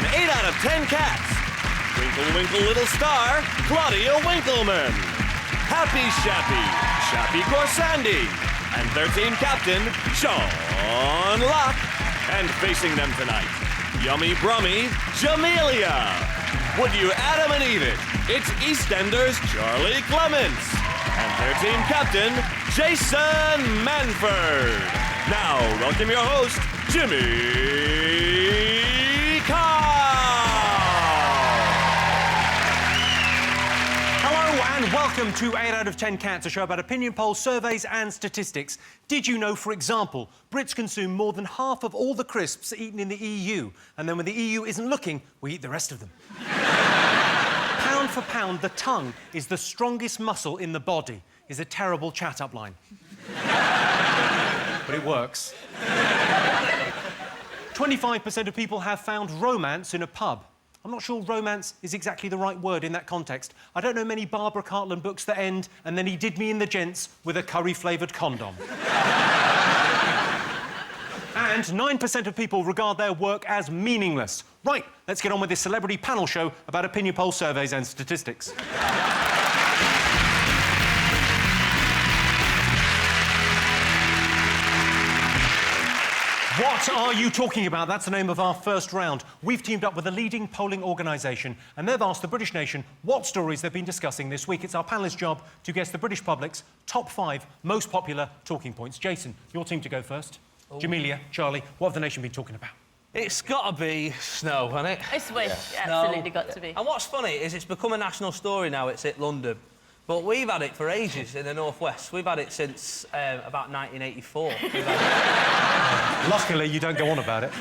on 8 out of 10 Cats. Twinkle, Winkle, Little Star, Claudia Winkleman. Happy Shappi, Shappi Khorsandi. And 13 Captain, Sean Locke. And facing them tonight, Yummy Brummy, Jamelia. Would you Adam and Eve it? It's EastEnders Charlie Clements. And 13 Captain, Jason Manford. Now, welcome your host, Jimmy Carr. Hello and welcome to 8 out of 10 Cats, a show about opinion polls, surveys and statistics. Did you know, for example, Brits consume more than half of all the crisps eaten in the EU, and then when the EU isn't looking, we eat the rest of them. Pound for pound, the tongue is the strongest muscle in the body, is a terrible chat-up line. But it works. 25% of people have found romance in a pub. I'm not sure romance is exactly the right word in that context. I don't know many Barbara Cartland books that end, and then he did me in the gents with a curry-flavoured condom. And 9% of people regard their work as meaningless. Right, let's get on with this celebrity panel show about opinion poll surveys and statistics. What are you talking about? That's the name of our first round. We've teamed up with a leading polling organisation and they've asked the British nation what stories they've been discussing this week. It's our panellists' job to guess the British public's top 5 most popular talking points. Jason, your team to go first. Oh. Jamelia, Charlie, what have the nation been talking about? It's got to be snow, hasn't it? It's absolutely got to be. And what's funny is it's become a national story now. It's hit London. But we've had it for ages in the northwest. We've had it since about 1984. Luckily, you don't go on about it.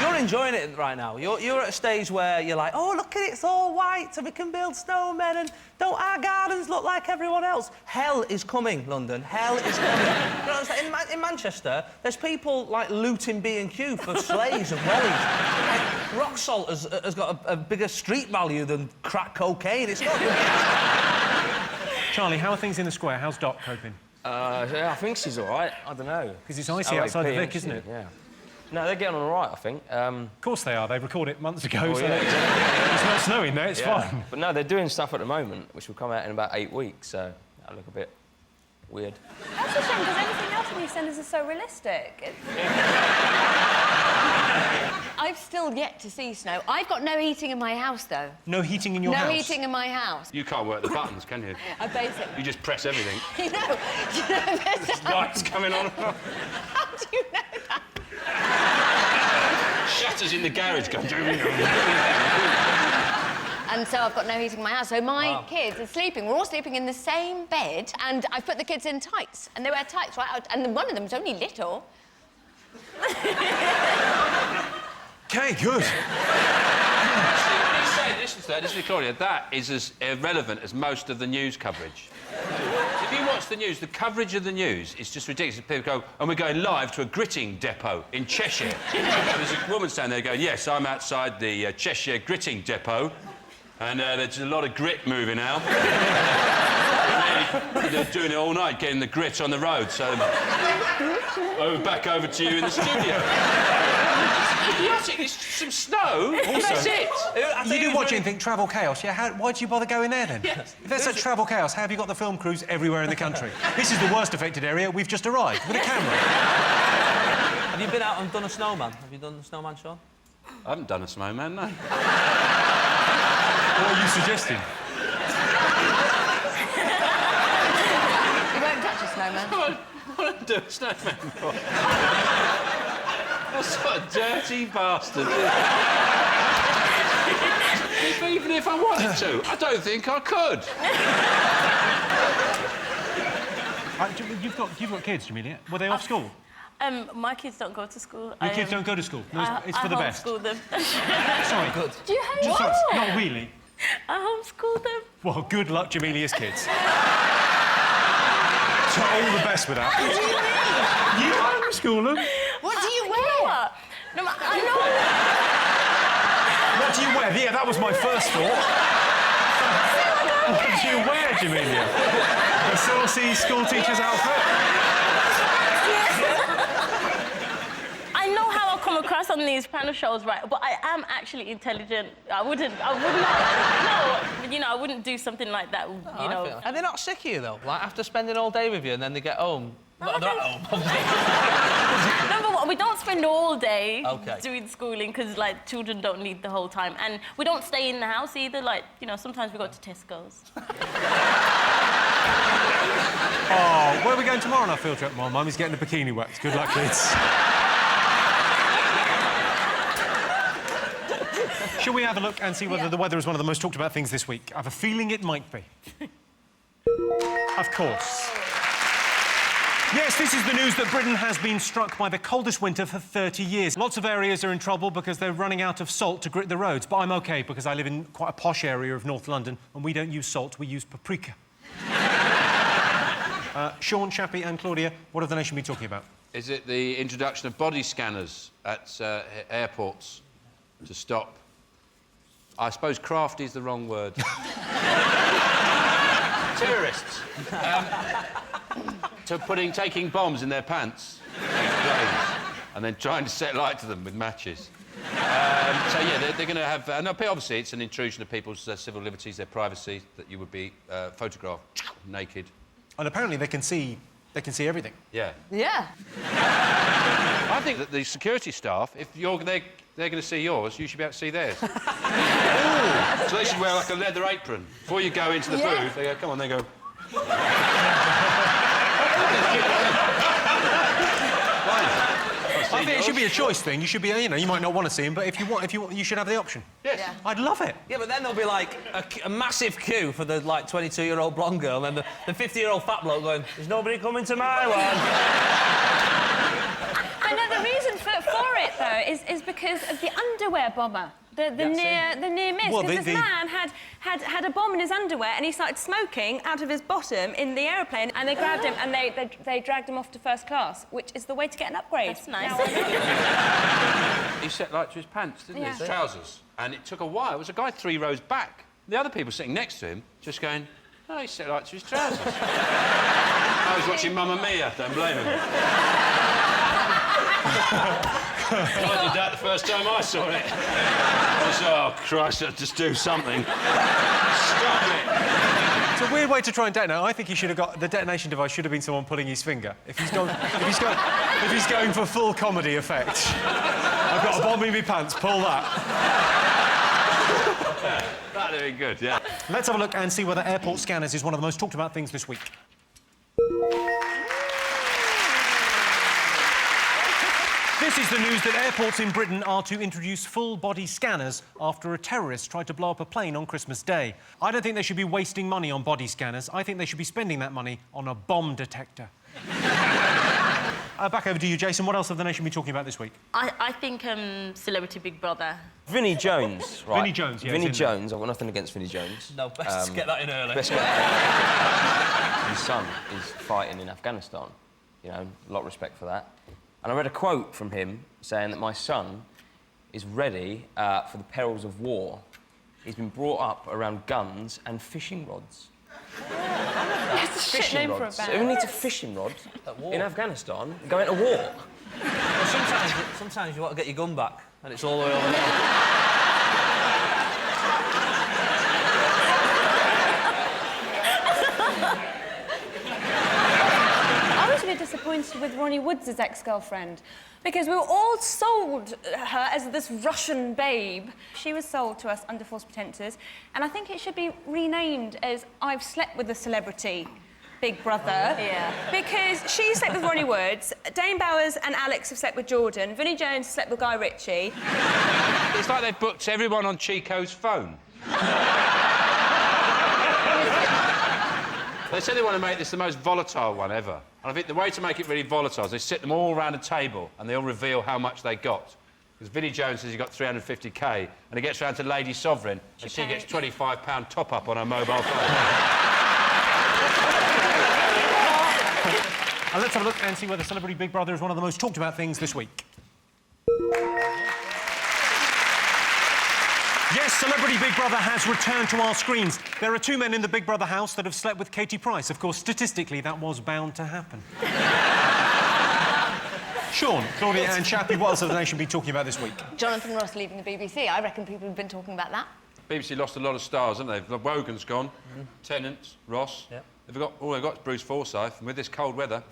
You're enjoying it right now. You're at a stage where you're like, oh, look at it, it's all white, so we can build snowmen, and don't our gardens look like everyone else? Hell is coming, London. Hell is coming. You know, in Manchester, there's people, like, looting B&Q for sleighs and wellies. Like, rock salt has got a bigger street value than crack cocaine. It's not good. Charlie, how are things in the square? How's Doc coping? Yeah, I think she's all right. I don't know. Because it's icy outside the Vic, isn't it? Yeah. No, they're getting on all right, I think. Of course they are. They recorded it months ago, so yeah, it's not snowing there, it's fine. But no, they're doing stuff at the moment, which will come out in about 8 weeks, so that'll look a bit weird. That's a shame, because everything else in EastEnders is so realistic. I've still yet to see snow. I've got no heating in my house, though. No heating in your house? No heating in my house. You can't work the buttons, can you? I basically... You just press everything. You know there's Lights coming on. How do you know that? Shutters in the garage go... And so I've got no heating in my house. So my kids are sleeping. We're all sleeping in the same bed, and I've put the kids in tights. And they wear tights, right? And one of them's only little. OK, good. Listen to that, listen to Claudia. That is as irrelevant as most of the news coverage. If you watch the news, the coverage of the news is just ridiculous. People go, and we're going live to a gritting depot in Cheshire. And there's a woman standing there going, yes, I'm outside the Cheshire gritting depot, and there's a lot of grit moving out. They're doing it all night, getting the grit on the road, so... back over to you in the studio. It's some snow. That's it. You do watch it and think travel chaos, yeah? Why'd you bother going there, then? Yes. If there's such travel chaos, how have you got the film crews everywhere in the country? This is the worst affected area. We've just arrived with a camera. Have you been out and done a snowman? Have you done the snowman, Sean? I haven't done a snowman, no. What are you suggesting? You won't touch a snowman. What do I do a snowman for? What sort of dirty bastard? Even if I wanted to, I don't think I could. You've got kids, Jamelia. Were they off school? My kids don't go to school. Your kids don't go to school? No, it's for the best. I homeschool them. Sorry. Good. Do you homeschool? Not really. I homeschool them. Well, good luck, Jamelia's kids. So all the best with that. What do you mean? You homeschool them? What do you wear? No, I know. What do you wear? Yeah, that was my first thought. What do you wear, Jamelia? A saucy school teacher's outfit? I know how I come across on these panel shows, right? But I am actually intelligent. I would not, no, you know, I wouldn't do something like that, you know. Are they not sick of you, though? Like, after spending all day with you and then they get home? Well, they're at home, Number one, we don't spend all day Okay. doing schooling because, like, children don't need the whole time. And we don't stay in the house either. Like, you know, sometimes we go to Tesco's. Oh, where are we going tomorrow on our field trip? My mummy's getting a bikini waxed. Good luck, kids. Shall we have a look and see whether the weather is one of the most talked about things this week? I have a feeling it might be. Of course. Yes, this is the news that Britain has been struck by the coldest winter for 30 years. Lots of areas are in trouble because they're running out of salt to grit the roads. But I'm OK, because I live in quite a posh area of North London, and we don't use salt, we use paprika. Sean, Shappi and Claudia, what have the nation been talking about? Is it the introduction of body scanners at airports to stop... I suppose crafty is the wrong word. Terrorists. Taking bombs in their pants, and then trying to set light to them with matches. So, yeah, they're going to have... no, obviously, it's an intrusion of people's civil liberties, their privacy, that you would be photographed naked. And apparently they can see everything. Yeah. Yeah. I think that the security staff, if they're going to see yours, you should be able to see theirs. So they should wear, like, a leather apron. Before you go into the booth, they go, come on, they go... I think it should be a choice thing. You should be, you know, you might not want to see him, but if you want, you should have the option. Yes. Yeah. I'd love it. Yeah, but then there'll be, like, a massive queue for the, like, 22-year-old blonde girl and the 50-year-old fat bloke going, there's nobody coming to my one. I know the reason for it, though, is because of the underwear bomber. The near miss. Well, because this man had a bomb in his underwear and he started smoking out of his bottom in the aeroplane, and they grabbed him and they dragged him off to first class, which is the way to get an upgrade. That's nice. He set light to his pants, didn't he? Yeah. His trousers. And it took a while. It was a guy 3 rows back. The other people sitting next to him just going, oh, he set light to his trousers. I was watching Mamma Mia, don't blame him. I did that the first time I saw it. I was, oh, Christ, let's just do something. Stop it. It's a weird way to try and detonate. I think he should have got... The detonation device should have been someone pulling his finger. If he's going for full comedy effect. I've got a bomb in my pants, pull that. That'd have been good, yeah. Let's have a look and see whether airport scanners is one of the most talked about things this week. This is the news that airports in Britain are to introduce full-body scanners after a terrorist tried to blow up a plane on Christmas Day. I don't think they should be wasting money on body scanners. I think they should be spending that money on a bomb detector. Back over to you, Jason. What else have the nation been talking about this week? I think Celebrity Big Brother. Vinnie Jones, right? Vinnie Jones, yeah. Vinnie Jones. I've got nothing against Vinnie Jones. No, best get that in early. Best get His son is fighting in Afghanistan. You know, a lot of respect for that. And I read a quote from him saying that my son is ready for the perils of war. He's been brought up around guns and fishing rods. It's a shit name for a band. Who needs a fishing rod in Afghanistan going to war? Well, sometimes you want to get your gun back and it's all the way over there. I was really disappointed with Ronnie Wood's ex-girlfriend because we were all sold her as this Russian babe. She was sold to us under false pretenses, and I think it should be renamed as I've slept with a celebrity Big Brother. Yeah. Because she slept with Ronnie Woods, Dane Bowers and Alex have slept with Jordan, Vinnie Jones slept with Guy Ritchie. It's like they've booked everyone on Chico's phone. They said they want to make this the most volatile one ever. And I think the way to make it really volatile is they sit them all around a table and they all reveal how much they got. Because Vinnie Jones says he got 350k, and he gets round to Lady Sovereign, and she gets £25 top-up on her mobile phone. And let's have a look and see whether Celebrity Big Brother is one of the most talked about things this week. Yes, Celebrity Big Brother has returned to our screens. There are 2 men in the Big Brother house that have slept with Katie Price. Of course, statistically, that was bound to happen. Sean, Claudia and Shappi, what else has the nation been talking about this week? Jonathan Ross leaving the BBC. I reckon people have been talking about that. BBC lost a lot of stars, haven't they? Wogan's gone, Tennant, Ross. Yep. All they've got is Bruce Forsyth, and with this cold weather...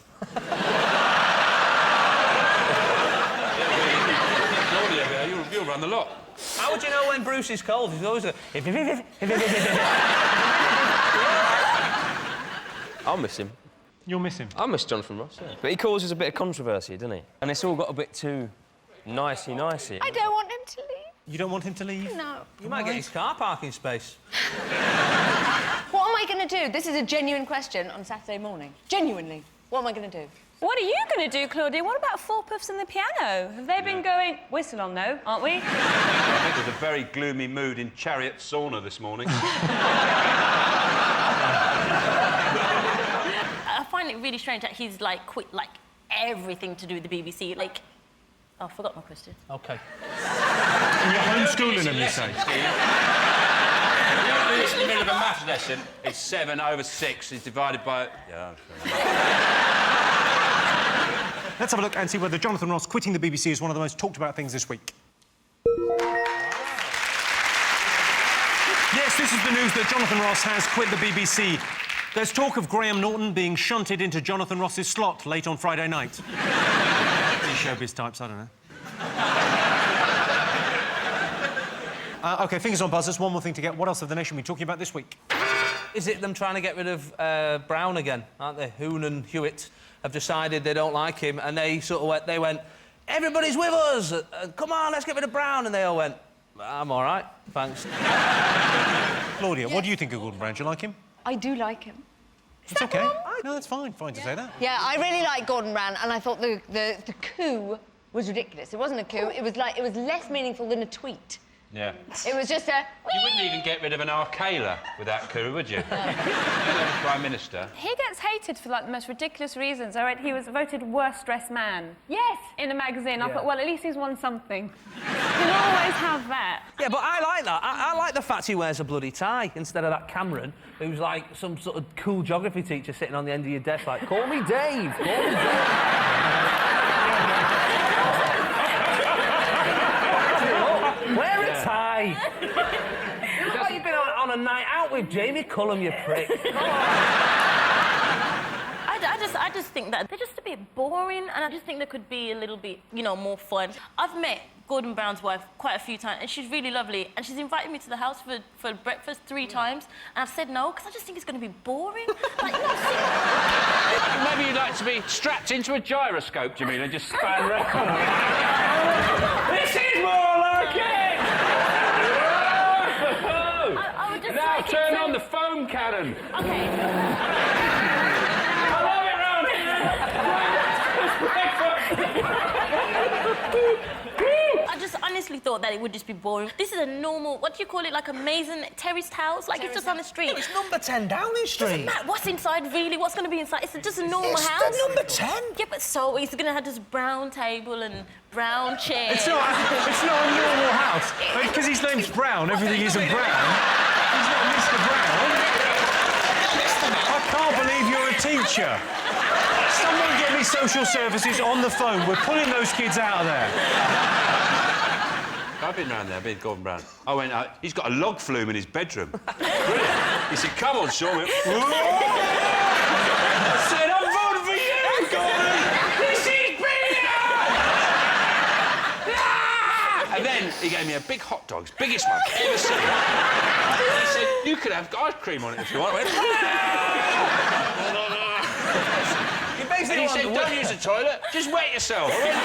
Claudia, you'll run the lot. How would you know when Bruce is cold? He's always going... I'll miss him. You'll miss him. I miss Jonathan Ross, yeah. But he causes a bit of controversy, doesn't he? And it's all got a bit too nicey-nicey. I don't want him to leave. You don't want him to leave? No. You might get his car parking space. What am I going to do? This is a genuine question on Saturday morning. Genuinely. What am I going to do? What are you going to do, Claudia? What about Four Puffs and the piano? Have they been going... We're still on, though, aren't we? I think there's a very gloomy mood in Chariot Sauna this morning. I find it really strange that he's, like, quit, like, everything to do with the BBC. Like... Oh, I forgot my question. OK. You're homeschooling him, you say? It's in the middle of a maths lesson. It's 7 over 6 is divided by... Yeah, Let's have a look and see whether Jonathan Ross quitting the BBC is one of the most talked about things this week. Yes, this is the news that Jonathan Ross has quit the BBC. There's talk of Graham Norton being shunted into Jonathan Ross's slot late on Friday night. These showbiz types, I don't know. OK, fingers on buzzers. One more thing to get. What else have the nation been talking about this week? Is it them trying to get rid of Brown again, aren't they? Hoon and Hewitt have decided they don't like him, and they sort of went, everybody's with us! Come on, let's get rid of Brown! And they all went, I'm all right, thanks. Claudia, what do you think of Gordon Brown? Do you like him? I do like him. It's OK. No, that's fine. Fine to say that. Yeah, I really like Gordon Brown, and I thought the coup was ridiculous. It wasn't a coup. It was less meaningful than a tweet. Yeah. It was just a... You wouldn't even get rid of an Arcala with that coup, would you? Prime Minister. He gets hated for, like, the most ridiculous reasons. I read he was voted worst-dressed man. Yes! In a magazine. I thought, well, at least he's won something. He'll always have that. Yeah, but I like that. I like the fact he wears a bloody tie instead of that Cameron, who's like some sort of cool geography teacher sitting on the end of your desk like, call me Dave, call me Dave. Wear a tie. You look like you've been on a night out with Jamie Cullum, you prick. I just think that they're just a bit boring, and I just think there could be a little bit, you know, more fun. I've met Gordon Brown's wife quite a few times, and she's really lovely, and she's invited me to the house for breakfast 3 times, and I've said no, because I just think it's going to be boring. Like, no, Maybe you'd like to be strapped into a gyroscope, Jamelia, and just span around. This is more like it! I would just Now like turn on the foam cannon. Okay. I love it round here. I just honestly thought that it would just be boring. This is a normal, what do you call it, like a maison terraced house? Like, it's just on the street. No, it's number 10 Downing Street. Matt, what's inside, really? What's going to be inside? It's just a normal house. It's the number 10. Yeah, but so he's going to have this brown table and brown chairs. It's not a normal house. Because his name's Brown, everything isn't Brown. He's not Mr. Brown. I can't believe you're a teacher. Someone get me social services on the phone. We're pulling those kids out of there. I've been round there, I've been Gordon Brown. I went out, he's got a log flume in his bedroom. Brilliant. He said, come on, Sean. I said, I'm voting for you, Gordon! This is brilliant! And then he gave me a big hot dog, biggest one I've ever seen. And he said, you could have ice cream on it if you want. I went, and he said, don't use the toilet, just wet yourself. I went,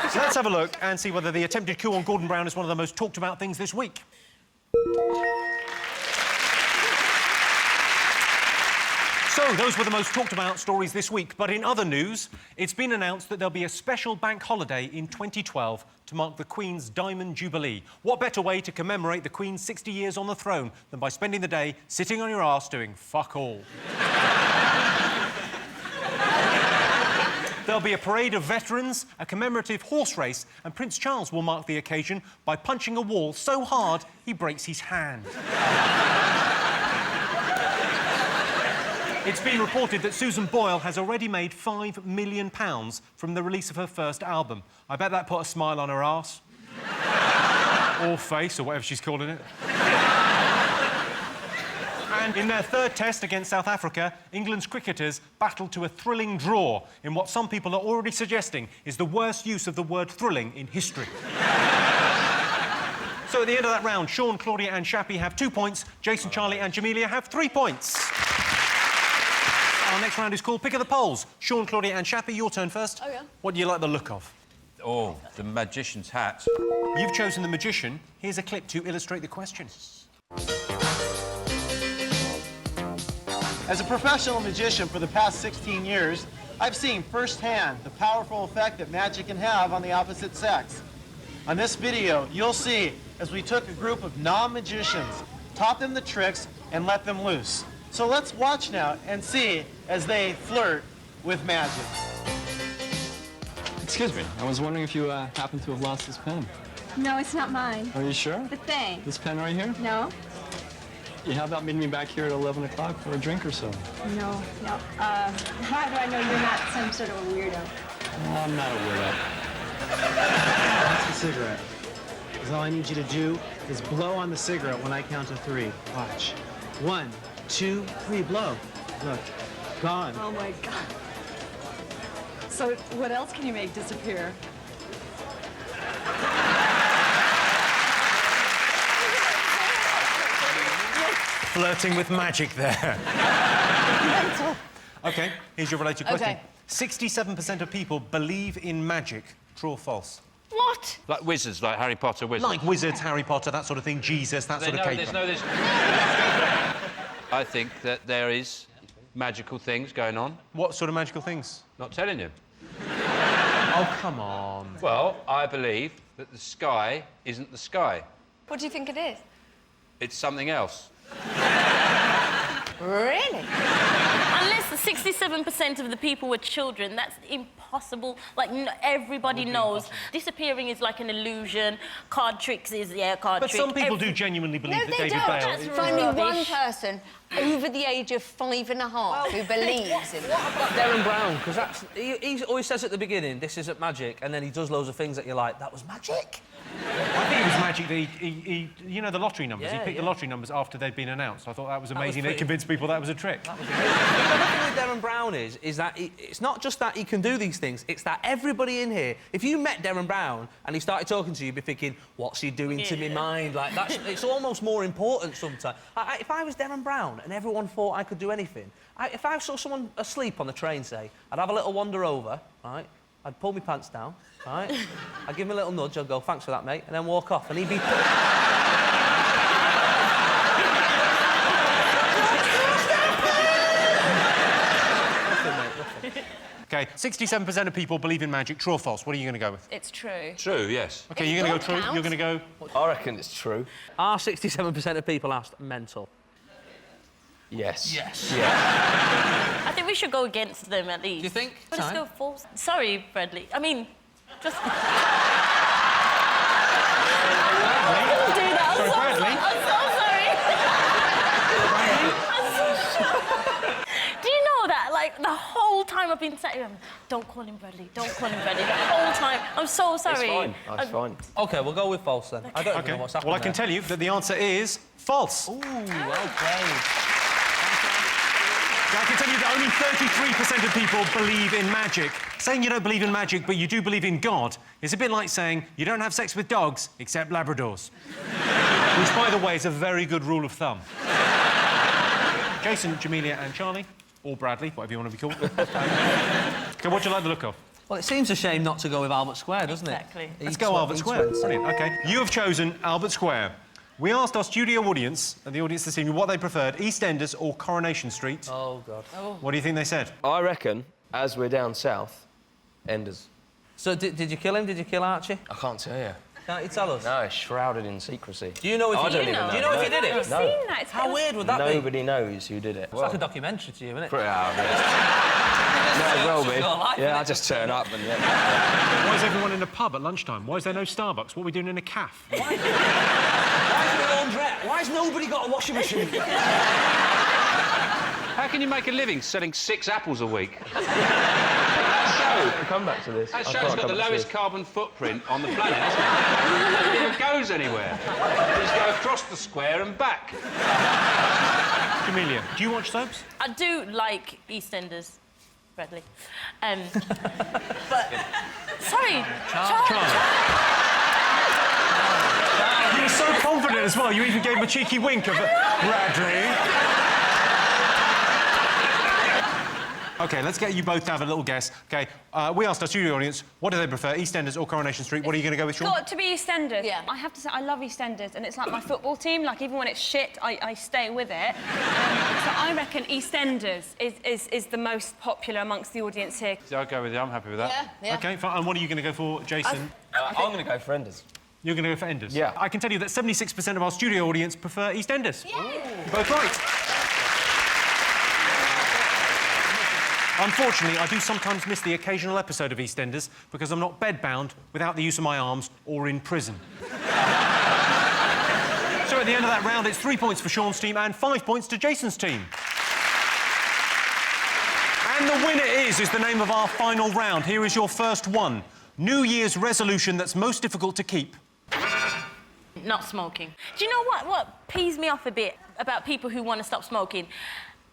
So let's have a look and see whether the attempted coup on Gordon Brown is one of the most talked about things this week. So, those were the most talked about stories this week. But in other news, it's been announced that there'll be a special bank holiday in 2012 to mark the Queen's Diamond Jubilee. What better way to commemorate the Queen's 60 years on the throne than by spending the day sitting on your arse doing fuck all? There'll be a parade of veterans, a commemorative horse race, and Prince Charles will mark the occasion by punching a wall so hard he breaks his hand. It's been reported that Susan Boyle has already made £5 million from the release of her first album. I bet that put a smile on her arse. Or face, or whatever she's calling it. And in their third test against South Africa, England's cricketers battled to a thrilling draw in what some people are already suggesting is the worst use of the word thrilling in history. So at the end of that round, Sean, Claudia and Shappi have 2 points, Jason, Charlie and Jamelia have 3 points. Our next round is called Pick of the Polls. Sean, Claudia and Shappi, your turn first. Oh, yeah. What do you like the look of? Oh, the magician's hat. You've chosen the magician. Here's a clip to illustrate the question. As a professional magician for the past 16 years, I've seen firsthand the powerful effect that magic can have on the opposite sex. On this video, you'll see as we took a group of non-magicians, taught them the tricks, and let them loose. So let's watch now and see as they flirt with magic. Excuse me, I was wondering if you happen to have lost this pen. No, it's not mine. Are you sure? The thing. This pen right here? No. Yeah, how about meeting me back here at 11 o'clock for a drink or so? No, no. How do I know you're not some sort of a weirdo? I'm not a weirdo. That's the cigarette. Because all I need you to do is blow on the cigarette when I count to 3. Watch. 1, 2, 3, blow. Look, gone. Oh, my God. So what else can you make disappear? Flirting with magic there. OK, here's your related question. OK. 67% of people believe in magic. True or false? What? Like wizards, like Harry Potter wizards. Like wizards, Harry Potter, that sort of thing, Jesus, that sort of caper. I think that there is magical things going on. What sort of magical things? Not telling you. Oh, come on. Well, I believe that the sky isn't the sky. What do you think it is? It's something else. Really? Unless the 67% of the people were children, that's impossible. Like, everybody knows. Disappearing is like an illusion. Card tricks is, card But trick. some people do genuinely believe that David Bale... That's Find me one rubbish. person over the age of 5.5 who believes in What about Darren Brown? Because he always says at the beginning, this isn't magic, and then he does loads of things that you're like, that was magic? I think it was magic that he you know, the lottery numbers. Yeah, he picked the lottery numbers after they'd been announced. I thought that was amazing. That convinced people that was a trick. The thing with Darren Brown is that it's not just that he can do these things, it's that everybody in here, if you met Darren Brown and he started talking to you, you'd be thinking, what's he doing to me mind? Like, it's almost more important sometimes. If I was Darren Brown and everyone thought I could do anything, if I saw someone asleep on the train, say, I'd have a little wander over, right? I'd pull my pants down, right? I'd give him a little nudge, I'd go, thanks for that, mate, and then walk off, and he'd be... OK, 67% of people believe in magic. True or false? What are you going to go with? It's true. True, yes. OK, you're going to go true. counts. You're going to go... I reckon it's true. Are 67% of people asked mental? Yes. Yes. Yeah. I think we should go against them at least. Do you think? Let's Time? go false. Sorry, Bradley. I mean, just... I couldn't do that. Sorry, Bradley? I'm so sorry. Do you know that, like, the whole time I've been sat here, don't call him Bradley, don't call him Bradley, the whole time. I'm so sorry. It's fine. It's fine. OK, we'll go with false then. I don't even know what's happening. Well, I can tell you that the answer is false. Ooh, OK. I can tell you that only 33% of people believe in magic. Saying you don't believe in magic, but you do believe in God, is a bit like saying you don't have sex with dogs, except Labradors. Which, by the way, is a very good rule of thumb. Jason, Jamelia and Charlie, or Bradley, whatever you want to be called. OK, what do you like the look of? Well, it seems a shame not to go with Albert Square, doesn't it? Exactly. Let's go Albert Square. Brilliant, OK. You have chosen Albert Square. We asked our studio audience, and the audience this evening, what they preferred, EastEnders or Coronation Street. Oh, God. What do you think they said? I reckon, as we're down south, Enders. So, did you kill him? Did you kill Archie? I can't tell you. Can't you tell us? No, it's shrouded in secrecy. Do you know if I he don't did it? even know. Do you know if he did I've it? never seen that. It's How weird would that be? Nobody knows who did it. It's like a documentary to you, isn't it? Pretty out of it. Might as well be. Your life, Yeah, innit? I just turn up and... Why is everyone in a pub at lunchtime? Why is there no Starbucks? What are we doing in a cafe? Why is there a laundrette? Why has nobody got a washing machine? How can you make a living selling 6 apples a week? I'll come back to this. That show's got the lowest carbon footprint on the planet, hasn't it? It never goes anywhere. You just go across the square and back. Jamelia, do you watch soaps? I do like EastEnders, Bradley. But... Sorry, Charles. You were so confident as well. You even gave him a cheeky wink of Bradley. OK, let's get you both to have a little guess. OK, we asked our studio audience, what do they prefer, EastEnders or Coronation Street? What are you going to go with, Sean? Got to be EastEnders. Yeah. I have to say, I love EastEnders, and it's like my football team. Like, even when it's shit, I stay with it. So I reckon EastEnders is the most popular amongst the audience here. I'll go with you. I'm happy with that. Yeah. OK, fine. And what are you going to go for, Jason? I'm going to go for Enders. You're going to go for Enders? Yeah. I can tell you that 76% of our studio audience prefer EastEnders. Yay! You're both right. Unfortunately, I do sometimes miss the occasional episode of EastEnders because I'm not bedbound without the use of my arms or in prison. So at the end of that round, it's 3 points for Sean's team and 5 points to Jason's team. And the winner is the name of our final round. Here is your first one. New Year's resolution that's most difficult to keep. Not smoking. Do you know what pees me off a bit about people who want to stop smoking?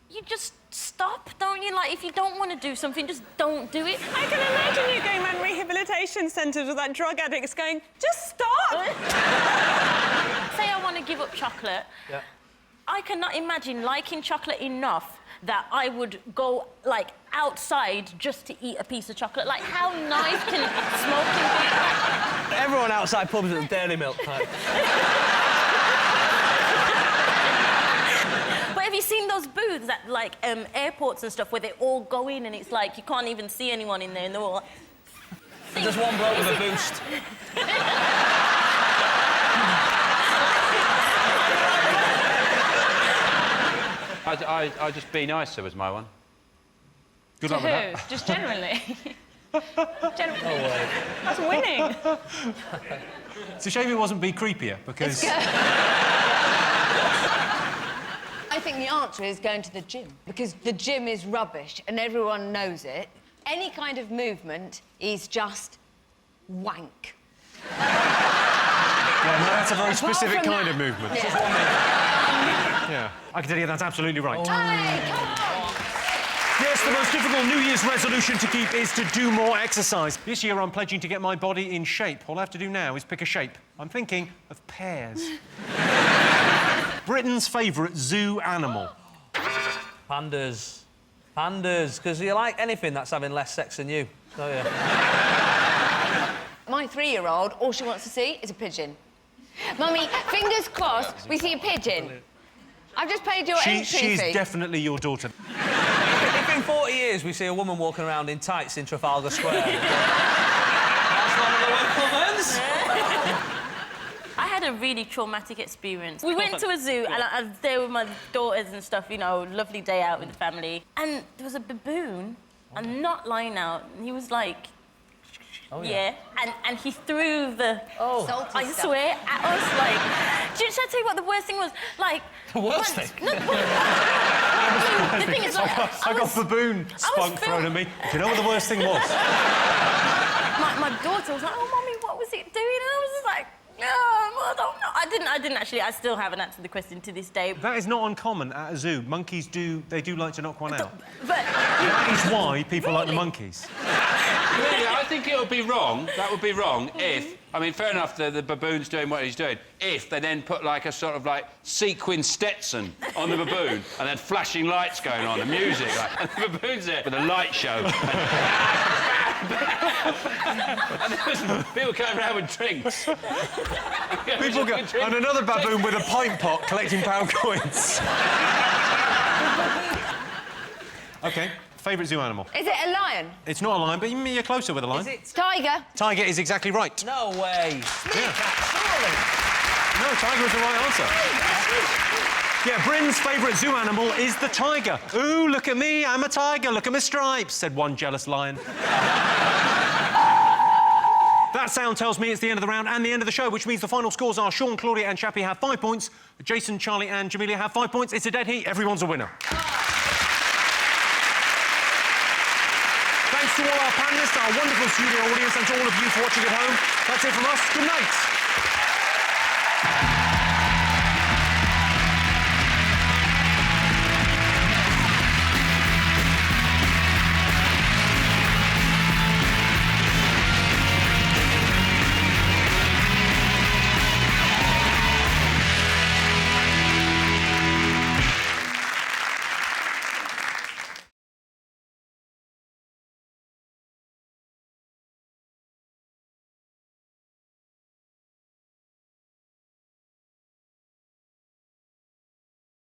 You just stop, don't you? Like, if you don't want to do something, just don't do it. I can imagine you going around rehabilitation centres with that drug addicts going, just stop! Say I want to give up chocolate. Yeah. I cannot imagine liking chocolate enough that I would go, like, outside just to eat a piece of chocolate. Like, how nice can smoking be? Everyone outside pubs at the Dairy Milk time. But have you seen those booths at, like, airports and stuff where they all go in and it's like you can't even see anyone in there and they're all like... There's one bloke with a boost. I just be nicer was my one. Good luck with that. Who? Just generally? Generally. No way. That's winning. It's a shame it wasn't Be Creepier, because... I think the answer is going to the gym, because the gym is rubbish and everyone knows it. Any kind of movement is just wank. Yeah, no, that's a very specific from kind that, of movement. Yeah. Yeah, I can tell you that's absolutely right. Hey, come on! Yes, the most difficult New Year's resolution to keep is to do more exercise. This year I'm pledging to get my body in shape. All I have to do now is pick a shape. I'm thinking of pears. Britain's favourite zoo animal. Pandas. Pandas, because you like anything that's having less sex than you, don't you? My 3-year-old, all she wants to see is a pigeon. Mummy, fingers crossed, we see a pigeon. I've just paid your entry She's fee. definitely your daughter. If in 40 years we see a woman walking around in tights in Trafalgar Square... that's one of the Winklemans. I had a really traumatic experience. We went to a zoo and I was there with my daughters and stuff, you know, lovely day out with the family. And there was a baboon, I'm not lying out, and he was like... Oh, yeah. And he threw the... Oh. Salty I stuff. swear, at us, like... Should I tell you what the worst thing was? Like... The worst thing? No, the thing is, like... I got baboon spunk thrown at me. Do you know what the worst thing was? My daughter was like, oh, Mummy, what was it doing? And I was just like, no, I don't know. I didn't actually. I still haven't answered the question to this day. That is not uncommon at a zoo. Monkeys they do like to knock one out. But... That is why people like the monkeys. Really, I think it would be wrong. That would be wrong if... I mean, fair enough, the baboon's doing what he's doing. If they then put, like, a sort of, like, sequin Stetson on the baboon and then flashing lights going on and music, like, and the baboon's there with a light show. And there was people going around with drinks. And another baboon with a pint pot collecting pound coins. OK, favourite zoo animal? Is it a lion? It's not a lion, but you're closer with a lion. Is it? Tiger. Tiger is exactly right. No way. Yeah. No, tiger is the right answer. Yeah, Bryn's favourite zoo animal is the tiger. Ooh, look at me, I'm a tiger, look at my stripes, said one jealous lion. That sound tells me it's the end of the round and the end of the show, which means the final scores are Sean, Claudia and Shappi have 5 points, Jason, Charlie and Jamelia have 5 points. It's a dead heat, everyone's a winner. Thanks to all our panellists, our wonderful studio audience, and to all of you for watching at home. That's it from us. Good night.